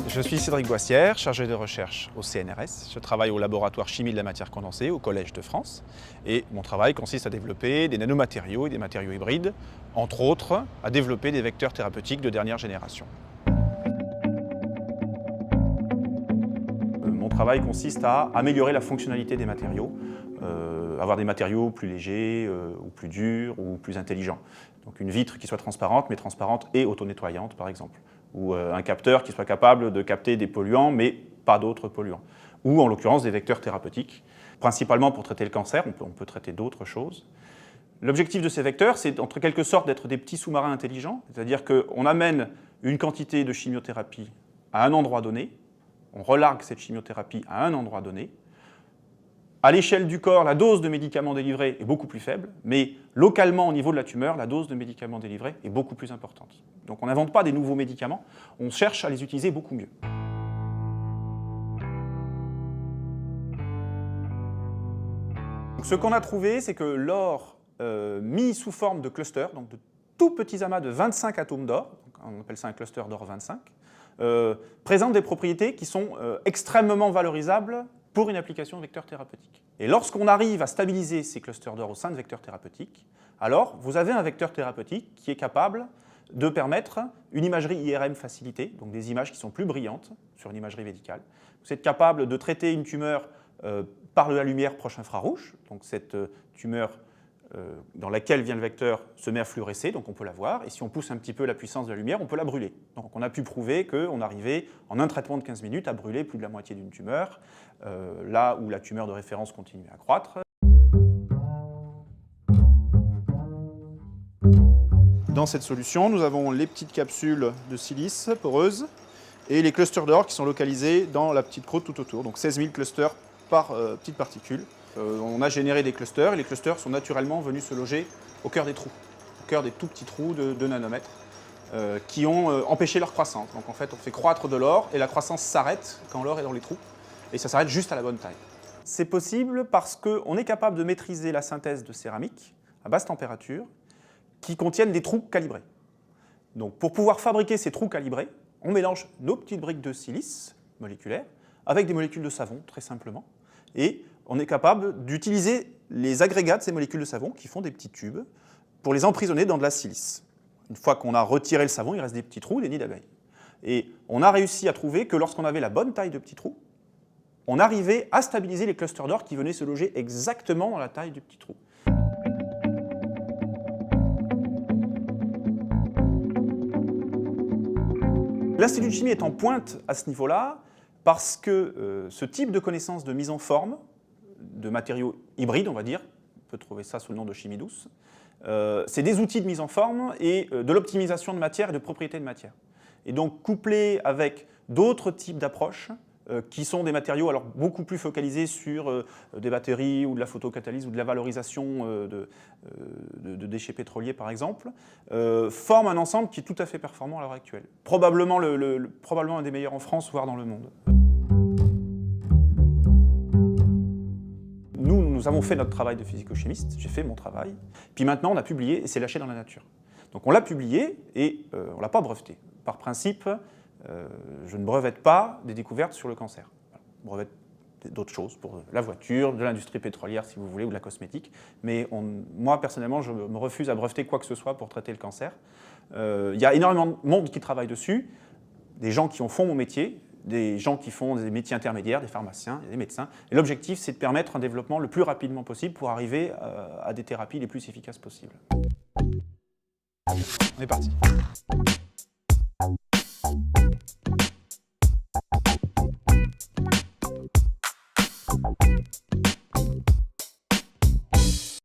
Je suis Cédric Boissière, chargé de recherche au CNRS. Je travaille au laboratoire chimie de la matière condensée au Collège de France. Et mon travail consiste à développer des nanomatériaux et des matériaux hybrides, entre autres à développer des vecteurs thérapeutiques de dernière génération. Mon travail consiste à améliorer la fonctionnalité des matériaux, avoir des matériaux plus légers, ou plus durs, ou plus intelligents. Donc une vitre qui soit transparente, mais transparente et auto-nettoyante par exemple. Ou un capteur qui soit capable de capter des polluants, mais pas d'autres polluants. Ou en l'occurrence des vecteurs thérapeutiques, principalement pour traiter le cancer, on peut traiter d'autres choses. L'objectif de ces vecteurs, c'est en quelque sorte d'être des petits sous-marins intelligents, c'est-à-dire qu'on amène une quantité de chimiothérapie à un endroit donné, on relargue cette chimiothérapie à un endroit donné. À l'échelle du corps, la dose de médicaments délivrés est beaucoup plus faible, mais localement, au niveau de la tumeur, la dose de médicaments délivrés est beaucoup plus importante. Donc on n'invente pas des nouveaux médicaments, on cherche à les utiliser beaucoup mieux. Donc, ce qu'on a trouvé, c'est que l'or mis sous forme de clusters, donc de tout petits amas de 25 atomes d'or, on appelle ça un cluster d'or 25, présente des propriétés qui sont extrêmement valorisables pour une application de vecteur thérapeutique. Et lorsqu'on arrive à stabiliser ces clusters d'or au sein de vecteurs thérapeutiques, alors vous avez un vecteur thérapeutique qui est capable de permettre une imagerie IRM facilitée, donc des images qui sont plus brillantes sur une imagerie médicale. Vous êtes capable de traiter une tumeur par la lumière proche infrarouge, donc cette tumeur dans laquelle vient le vecteur se met à fluorescer, donc on peut la voir, et si on pousse un petit peu la puissance de la lumière, on peut la brûler. Donc on a pu prouver qu'on arrivait, en un traitement de 15 minutes, à brûler plus de la moitié d'une tumeur, là où la tumeur de référence continue à croître. Dans cette solution, nous avons les petites capsules de silice poreuses et les clusters d'or qui sont localisés dans la petite croûte tout autour, donc 16 000 clusters par petite particule. On a généré des clusters et les clusters sont naturellement venus se loger au cœur des trous, au cœur des tout petits trous de 2 nanomètres qui ont empêché leur croissance. Donc en fait, on fait croître de l'or et la croissance s'arrête quand l'or est dans les trous et ça s'arrête juste à la bonne taille. C'est possible parce qu'on est capable de maîtriser la synthèse de céramique à basse température qui contiennent des trous calibrés. Donc pour pouvoir fabriquer ces trous calibrés, on mélange nos petites briques de silice moléculaires avec des molécules de savon, très simplement, et on est capable d'utiliser les agrégats de ces molécules de savon qui font des petits tubes pour les emprisonner dans de la silice. Une fois qu'on a retiré le savon, il reste des petits trous, des nids d'abeilles. Et on a réussi à trouver que lorsqu'on avait la bonne taille de petits trous, on arrivait à stabiliser les clusters d'or qui venaient se loger exactement dans la taille du petit trou. L'Institut de chimie est en pointe à ce niveau-là parce que ce type de connaissance de mise en forme de matériaux hybrides, on va dire, on peut trouver ça sous le nom de chimie douce, c'est des outils de mise en forme et de l'optimisation de matière et de propriétés de matière. Et donc couplé avec d'autres types d'approches qui sont des matériaux alors beaucoup plus focalisés sur des batteries ou de la photocatalyse ou de la valorisation de déchets pétroliers par exemple, forment un ensemble qui est tout à fait performant à l'heure actuelle. Probablement un des meilleurs en France, voire dans le monde. Nous avons fait notre travail de physico-chimiste, j'ai fait mon travail, puis maintenant on a publié et c'est lâché dans la nature. Donc on l'a publié et on ne l'a pas breveté. Par principe, je ne brevette pas des découvertes sur le cancer. Je brevette d'autres choses, pour la voiture, de l'industrie pétrolière si vous voulez, ou de la cosmétique. Mais moi personnellement, je me refuse à breveter quoi que ce soit pour traiter le cancer. Il y a énormément de monde qui travaille dessus, des gens qui en font mon métier, des gens qui font des métiers intermédiaires, des pharmaciens, des médecins. Et l'objectif, c'est de permettre un développement le plus rapidement possible pour arriver à des thérapies les plus efficaces possibles. On est parti.